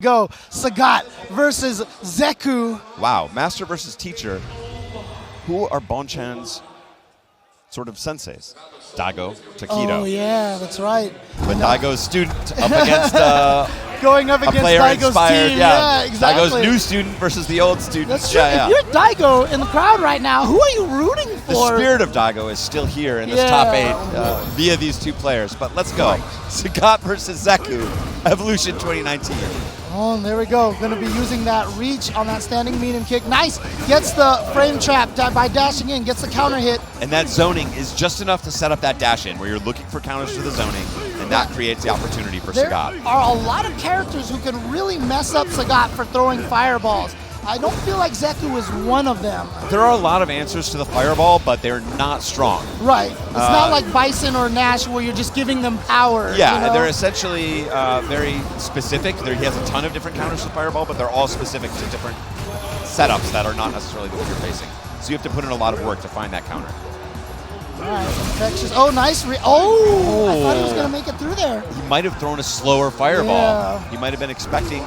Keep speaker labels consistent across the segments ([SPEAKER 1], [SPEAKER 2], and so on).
[SPEAKER 1] go. Sagat versus Zeku.
[SPEAKER 2] Wow, master versus teacher. Who are Bonchan's sort of senseis? Daigo, Takedo.
[SPEAKER 1] Oh yeah, that's right.
[SPEAKER 2] But Daigo's student up against
[SPEAKER 1] going up against
[SPEAKER 2] player
[SPEAKER 1] Daigo's
[SPEAKER 2] inspired,
[SPEAKER 1] team.
[SPEAKER 2] yeah.
[SPEAKER 1] Exactly.
[SPEAKER 2] Daigo's new student versus the old student.
[SPEAKER 1] That's true. If you're Daigo in the crowd right now, who are you rooting
[SPEAKER 2] The
[SPEAKER 1] for?
[SPEAKER 2] spirit of Daigo is still here in this top 8 via these two players. But let's go. Sagat versus Zeku, Evolution 2019.
[SPEAKER 1] Oh, and there we go. Going to be using that reach on that standing medium kick. Nice. Gets the frame trap by dashing in. Gets the counter hit.
[SPEAKER 2] And that zoning is just enough to set up that dash in where you're looking for counters to the zoning, and that creates the opportunity for Sagat.
[SPEAKER 1] There are a lot of characters who can really mess up Sagat for throwing fireballs. I don't feel like Zeku is one of them.
[SPEAKER 2] There are a lot of answers to the fireball, but they're not strong.
[SPEAKER 1] Right. It's not like Bison or Nash where you're just giving them power.
[SPEAKER 2] Yeah,
[SPEAKER 1] you know?
[SPEAKER 2] they're essentially very specific. He has a ton of different counters to fireball, but they're all specific to different setups that are not necessarily the one you're facing. So you have to put in a lot of work to find that counter.
[SPEAKER 1] All right, Infexious. Oh, nice. I thought he was going to make it through there.
[SPEAKER 2] He might have thrown a slower fireball.
[SPEAKER 1] Yeah.
[SPEAKER 2] He might have been expecting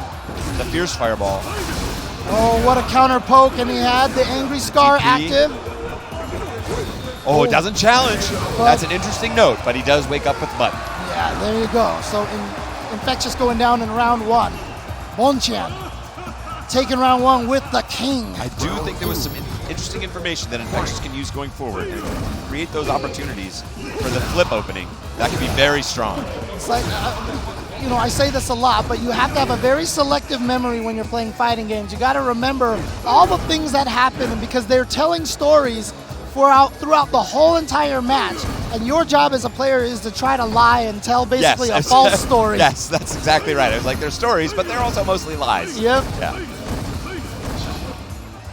[SPEAKER 2] the fierce fireball.
[SPEAKER 1] Oh, what a counter poke, and he had the Angry Scar
[SPEAKER 2] TP.
[SPEAKER 1] active.
[SPEAKER 2] Oh, it doesn't challenge. That's an interesting note, but he does wake up with mud.
[SPEAKER 1] Yeah, there you go. So Infectious going down in round 1. Bonchan taking round 1 with the king.
[SPEAKER 2] I do think there was some interesting information that Infectious can use going forward and create those opportunities for the flip opening. That could be very strong.
[SPEAKER 1] It's like, you know, I say this a lot, but you have to have a very selective memory when you're playing fighting games. You got to remember all the things that happen, and because they're telling stories throughout the whole entire match. And your job as a player is to try to lie and tell basically a false story.
[SPEAKER 2] Yes, that's exactly right. It was like they're stories, but they're also mostly lies.
[SPEAKER 1] Yep.
[SPEAKER 2] Yeah.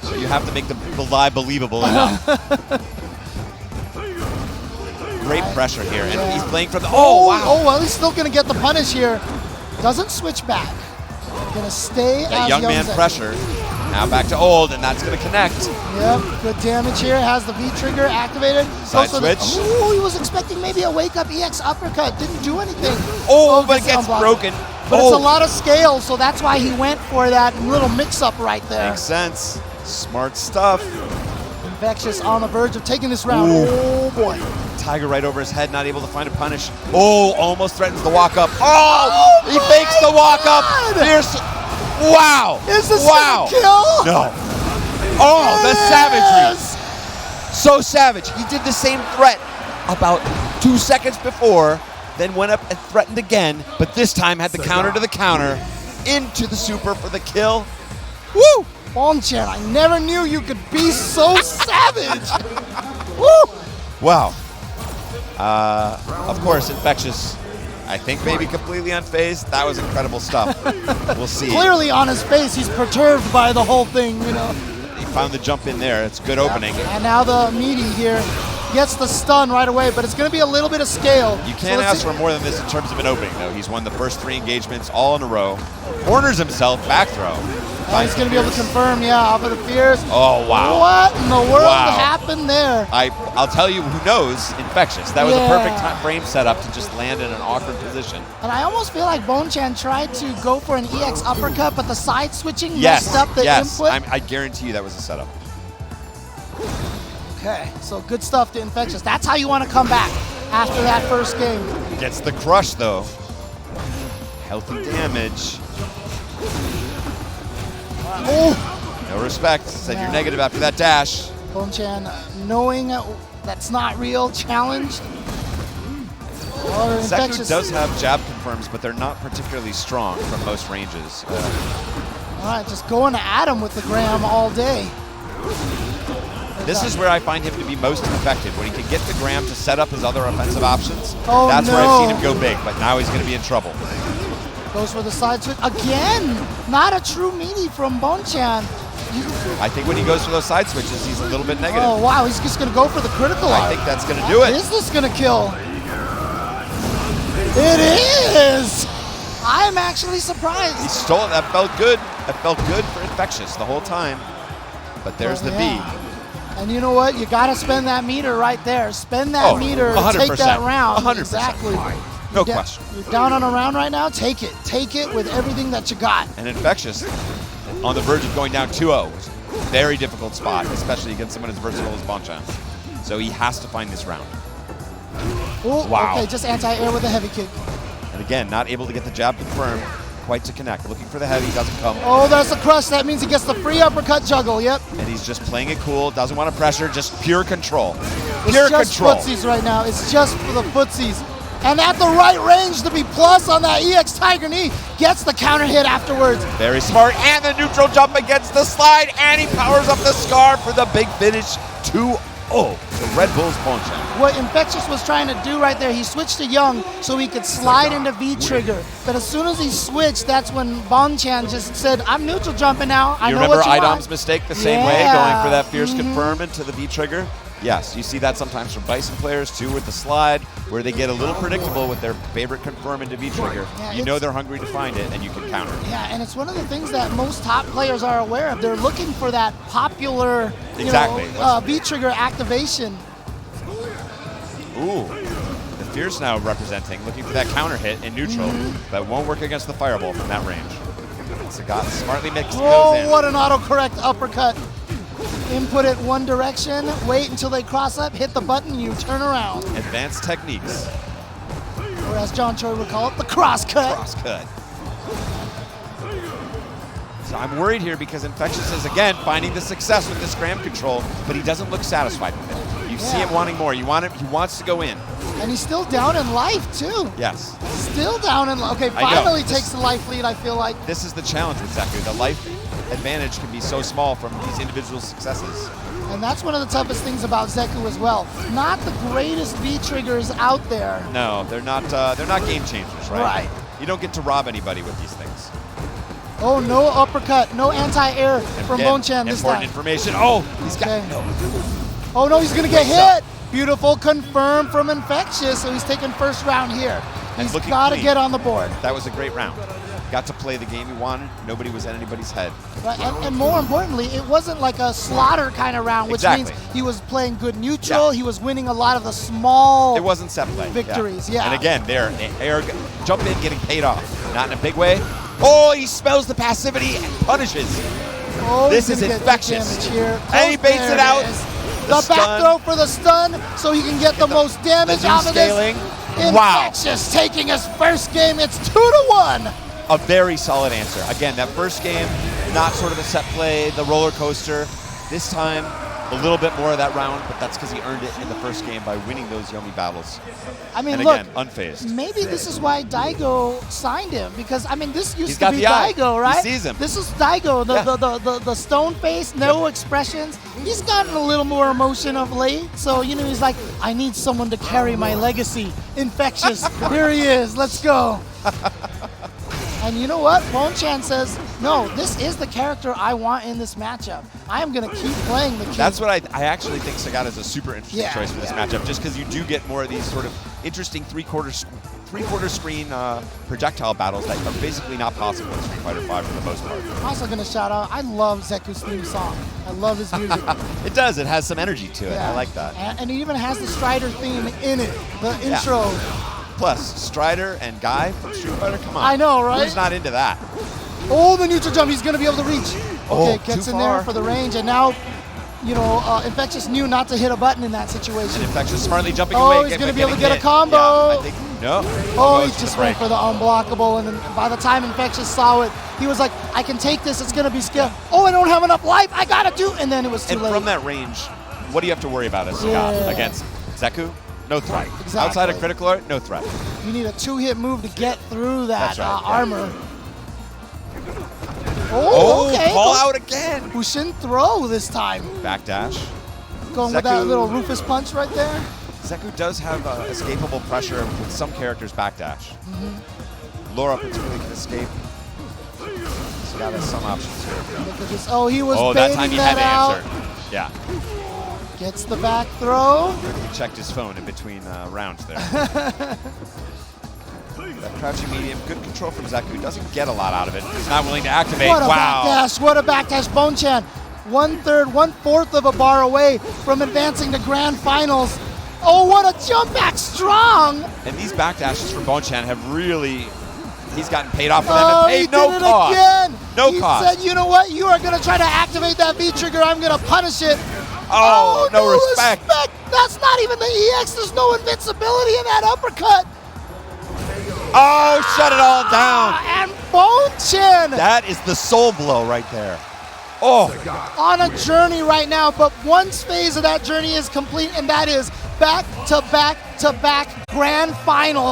[SPEAKER 2] So you have to make the lie believable enough. Great pressure here, and he's playing from the. Oh wow!
[SPEAKER 1] Oh well, he's still gonna get the punish here. Doesn't switch back. Gonna stay as
[SPEAKER 2] young man pressure. Now back to old, and that's gonna connect.
[SPEAKER 1] Yep, good damage here. Has the V trigger activated.
[SPEAKER 2] Side switch.
[SPEAKER 1] Oh, he was expecting maybe a wake up EX uppercut. Didn't do anything.
[SPEAKER 2] Oh, but it gets broken.
[SPEAKER 1] But it's a lot of scale, so that's why he went for that little mix-up right there.
[SPEAKER 2] Makes sense. Smart stuff.
[SPEAKER 1] Infectious on the verge of taking this round.
[SPEAKER 2] Ooh.
[SPEAKER 1] Oh boy.
[SPEAKER 2] Tiger right over his head, not able to find a punish. Oh, almost threatens the walk up. Oh, he fakes the walk up. Fierce. Wow.
[SPEAKER 1] Is this
[SPEAKER 2] wow.
[SPEAKER 1] gonna kill?
[SPEAKER 2] No. Oh, the savagery. So savage. He did the same threat about 2 seconds before, then went up and threatened again, but this time had the counter to the counter into the super for the kill. Woo!
[SPEAKER 1] Bonchan, I never knew you could be so savage. Woo!
[SPEAKER 2] Wow. Of course, Infectious, I think maybe completely unfazed. That was incredible stuff. We'll see.
[SPEAKER 1] Clearly on his face, he's perturbed by the whole thing, you know.
[SPEAKER 2] He found the jump in there. It's a good opening.
[SPEAKER 1] And now the meaty here gets the stun right away, but it's going to be a little bit of scale.
[SPEAKER 2] You can't ask for more than this in terms of an opening, though. He's won the first 3 engagements all in a row. Corners himself, back throw.
[SPEAKER 1] And he's going to be able to confirm, off of the Fierce.
[SPEAKER 2] Oh, wow.
[SPEAKER 1] What in the world happened there?
[SPEAKER 2] I'll tell you who knows, Infectious. That was a perfect frame setup to just land in an awkward position.
[SPEAKER 1] And I almost feel like Bonchan tried to go for an EX uppercut, but the side switching messed up the input.
[SPEAKER 2] I guarantee you that was a setup.
[SPEAKER 1] Okay, so good stuff to Infectious. That's how you want to come back after that first game.
[SPEAKER 2] Gets the crush, though. Healthy damage.
[SPEAKER 1] Oh.
[SPEAKER 2] No respect. Said you're negative after that dash.
[SPEAKER 1] Bonchan, knowing that's not real, challenged.
[SPEAKER 2] Zeku does have jab confirms, but they're not particularly strong from most ranges.
[SPEAKER 1] All right, just going at him with the Graham all day.
[SPEAKER 2] This is where I find him to be most effective, when he can get the Graham to set up his other offensive options.
[SPEAKER 1] Oh,
[SPEAKER 2] that's where I've seen him go big, but now he's going to be in trouble.
[SPEAKER 1] Goes for the side switch. Again, not a true meaty from Bonchan.
[SPEAKER 2] I think when he goes for those side switches, he's a little bit negative.
[SPEAKER 1] Oh, wow, he's just going to go for the critical
[SPEAKER 2] I think that's going to do it.
[SPEAKER 1] Is this going to kill? It is! I'm actually surprised.
[SPEAKER 2] He stole it. That felt good. That felt good for Infectious the whole time. But there's the V.
[SPEAKER 1] And you know what? You got to spend that meter right there. Spend that meter to take that round.
[SPEAKER 2] 100%.
[SPEAKER 1] Exactly.
[SPEAKER 2] No question.
[SPEAKER 1] You're down on a round right now. Take it. Take it with everything that you got.
[SPEAKER 2] And Infexious on the verge of going down 2-0. Very difficult spot, especially against someone as versatile as Bonchan. So he has to find this round.
[SPEAKER 1] Ooh,
[SPEAKER 2] Wow.
[SPEAKER 1] Okay, just anti-air with a heavy kick.
[SPEAKER 2] And again, not able to get the jab confirmed, quite to connect. Looking for the heavy, doesn't come.
[SPEAKER 1] Oh, there's a crush. That means he gets the free uppercut juggle. Yep.
[SPEAKER 2] And he's just playing it cool, doesn't want to pressure, just pure control.
[SPEAKER 1] It's
[SPEAKER 2] Pure
[SPEAKER 1] just
[SPEAKER 2] control.
[SPEAKER 1] footsies right now. It's just for the footsies. And at the right range to be plus on that EX Tiger knee. Gets the counter hit afterwards.
[SPEAKER 2] Very smart, and the neutral jump against the slide, and he powers up the scar for the big finish. 2-0 to Red Bull's Bonchan.
[SPEAKER 1] What Infectious was trying to do right there, he switched to Young so he could slide into V-trigger. But as soon as he switched, that's when Bonchan just said, I'm neutral jumping now. I
[SPEAKER 2] You
[SPEAKER 1] know
[SPEAKER 2] remember
[SPEAKER 1] what you
[SPEAKER 2] Idom's
[SPEAKER 1] want.
[SPEAKER 2] mistake the same way,
[SPEAKER 1] Yeah.
[SPEAKER 2] going for that fierce confirm into the V-trigger? Yes, you see that sometimes from Bison players too with the slide, where they get a little predictable with their favorite confirm into V-trigger.
[SPEAKER 1] Yeah,
[SPEAKER 2] You know they're hungry to find it, and you can counter.
[SPEAKER 1] Yeah, and it's one of the things that most top players are aware of. They're looking for that popular
[SPEAKER 2] Exactly.
[SPEAKER 1] V-trigger activation.
[SPEAKER 2] Ooh, the Fierce now representing, looking for that counter hit in neutral, but won't work against the Fireball from that range. Sagat smartly mixed goes in.
[SPEAKER 1] What an autocorrect uppercut. Input it one direction, wait until they cross up, hit the button, you turn around.
[SPEAKER 2] Advanced techniques.
[SPEAKER 1] Or as John Choi would call it, the cross cut.
[SPEAKER 2] Cross cut. So I'm worried here because Infectious is, again, finding the success with this gram control, but he doesn't look satisfied with it. You see him wanting more. He wants to go in.
[SPEAKER 1] And he's still down in life, too.
[SPEAKER 2] Yes.
[SPEAKER 1] Still down in life. Okay, finally takes the life lead, I feel like.
[SPEAKER 2] This is the challenge with Zeku. The life advantage can be so small from these individual successes.
[SPEAKER 1] And that's one of the toughest things about Zeku as well. Not the greatest V-triggers out there.
[SPEAKER 2] No, they're not game changers, right?
[SPEAKER 1] Right.
[SPEAKER 2] You don't get to rob anybody with these things.
[SPEAKER 1] Oh, no uppercut, no anti-air from Bonchan this
[SPEAKER 2] Important
[SPEAKER 1] time.
[SPEAKER 2] information. Oh, he's got
[SPEAKER 1] Okay.
[SPEAKER 2] no.
[SPEAKER 1] Oh no, he's gonna get hit. Beautiful confirm from Infectious, so he's taking first round here.
[SPEAKER 2] And
[SPEAKER 1] He's
[SPEAKER 2] looking
[SPEAKER 1] gotta
[SPEAKER 2] clean.
[SPEAKER 1] get on the board.
[SPEAKER 2] That was a great round. Got to play the game he wanted. Nobody was at anybody's head.
[SPEAKER 1] Right, and more importantly, it wasn't like a slaughter kind of round, which
[SPEAKER 2] Exactly.
[SPEAKER 1] means he was playing good neutral. He was winning a lot of the small
[SPEAKER 2] It wasn't set play.
[SPEAKER 1] victories. Yeah.
[SPEAKER 2] And again, there, air jump in, getting paid off. Not in a big way. Oh, he smells the passivity and punishes.
[SPEAKER 1] Oh,
[SPEAKER 2] This
[SPEAKER 1] he's
[SPEAKER 2] is
[SPEAKER 1] gonna get
[SPEAKER 2] Infectious.
[SPEAKER 1] damage here.
[SPEAKER 2] And he baits
[SPEAKER 1] There
[SPEAKER 2] it out.
[SPEAKER 1] is.
[SPEAKER 2] The
[SPEAKER 1] The back
[SPEAKER 2] stun.
[SPEAKER 1] throw for the stun, so he can get the most damage
[SPEAKER 2] the new
[SPEAKER 1] out of
[SPEAKER 2] scaling.
[SPEAKER 1] this.
[SPEAKER 2] Wow.
[SPEAKER 1] Infectious taking his first game. It's 2-1.
[SPEAKER 2] A very solid answer. Again, that first game, not sort of a set play, the roller coaster. This time, a little bit more of that round, but that's because he earned it in the first game by winning those yummy battles.
[SPEAKER 1] I mean,
[SPEAKER 2] And
[SPEAKER 1] look,
[SPEAKER 2] again, unfazed.
[SPEAKER 1] maybe this is why Daigo signed him, because I mean, this used
[SPEAKER 2] He's
[SPEAKER 1] to
[SPEAKER 2] got
[SPEAKER 1] be
[SPEAKER 2] the eye.
[SPEAKER 1] Daigo,
[SPEAKER 2] He
[SPEAKER 1] right?
[SPEAKER 2] sees him.
[SPEAKER 1] This is Daigo, the stone face, no expressions. He's gotten a little more emotion of late, so he's like, I need someone to carry my legacy. Infectious, here he is. Let's go. And you know what? Bonchan says, no, this is the character I want in this matchup. I am going to keep playing the king.
[SPEAKER 2] That's what I actually think Sagat is a super interesting choice for this
[SPEAKER 1] yeah.
[SPEAKER 2] matchup, just because you do get more of these sort of interesting three-quarter screen projectile battles that are basically not possible in Street Fighter V for the most part.
[SPEAKER 1] I'm also going to shout out, I love Zeku's theme song. I love his music.
[SPEAKER 2] It does. It has some energy to it. I like that.
[SPEAKER 1] And it even has the Strider theme in it, the intro.
[SPEAKER 2] Plus, Strider and Guy from Street Fighter, come on.
[SPEAKER 1] I know, right?
[SPEAKER 2] Who's not into that?
[SPEAKER 1] Oh, the neutral jump, he's going to be able to reach. Okay, gets
[SPEAKER 2] too
[SPEAKER 1] in there
[SPEAKER 2] far.
[SPEAKER 1] for the range, and now, Infectious knew not to hit a button in that situation.
[SPEAKER 2] Infectious smartly jumping
[SPEAKER 1] Oh,
[SPEAKER 2] away.
[SPEAKER 1] he's going to be able to
[SPEAKER 2] getting
[SPEAKER 1] get a
[SPEAKER 2] hit.
[SPEAKER 1] combo.
[SPEAKER 2] Yeah, I think, no.
[SPEAKER 1] Oh,
[SPEAKER 2] Goes
[SPEAKER 1] he
[SPEAKER 2] to
[SPEAKER 1] just
[SPEAKER 2] the
[SPEAKER 1] went
[SPEAKER 2] break.
[SPEAKER 1] for the unblockable, and then by the time Infectious saw it, he was like, I can take this, it's going to be skill. Oh, I don't have enough life, I got to do, and then it was too
[SPEAKER 2] And
[SPEAKER 1] late.
[SPEAKER 2] from that range, what do you have to worry about as Sagat
[SPEAKER 1] Yeah.
[SPEAKER 2] against Zeku? No threat.
[SPEAKER 1] Exactly.
[SPEAKER 2] Outside of critical art, no threat.
[SPEAKER 1] You need a two-hit move to get through that
[SPEAKER 2] That's right, yeah.
[SPEAKER 1] armor. Oh, okay.
[SPEAKER 2] Call out again.
[SPEAKER 1] Bushin throw this time.
[SPEAKER 2] Backdash.
[SPEAKER 1] Going with that
[SPEAKER 2] Zeku-
[SPEAKER 1] little Rufus punch right there.
[SPEAKER 2] Zeku does have escapable pressure with some characters backdash. Laura particularly can escape. Sagat has some options here.
[SPEAKER 1] Look at this. Oh, he was
[SPEAKER 2] That time
[SPEAKER 1] baiting
[SPEAKER 2] he
[SPEAKER 1] that
[SPEAKER 2] had to
[SPEAKER 1] out.
[SPEAKER 2] answer. Yeah.
[SPEAKER 1] Gets the back throw.
[SPEAKER 2] He checked his phone in between rounds there. That crouching medium, good control from Zeku. Doesn't get a lot out of it. He's not willing to activate.
[SPEAKER 1] What a
[SPEAKER 2] Wow.
[SPEAKER 1] backdash. What a backdash. Bonchan, 1/3, 1/4 of a bar away from advancing to grand finals. Oh, what a jump back strong.
[SPEAKER 2] And these backdashes from Bonchan have really, he's gotten paid off for them
[SPEAKER 1] Oh,
[SPEAKER 2] and
[SPEAKER 1] he
[SPEAKER 2] paid
[SPEAKER 1] did
[SPEAKER 2] no
[SPEAKER 1] it
[SPEAKER 2] cost.
[SPEAKER 1] again.
[SPEAKER 2] No
[SPEAKER 1] he
[SPEAKER 2] cost.
[SPEAKER 1] said, you know what? You are going to try to activate that V trigger. I'm going to punish it.
[SPEAKER 2] Oh, no respect.
[SPEAKER 1] That's not even the EX. There's no invincibility in that uppercut.
[SPEAKER 2] Oh, shut it all down.
[SPEAKER 1] And Bonchan
[SPEAKER 2] That is the soul blow right there. Oh,
[SPEAKER 1] on a journey right now, but one phase of that journey is complete, and that is back-to-back-to-back grand final.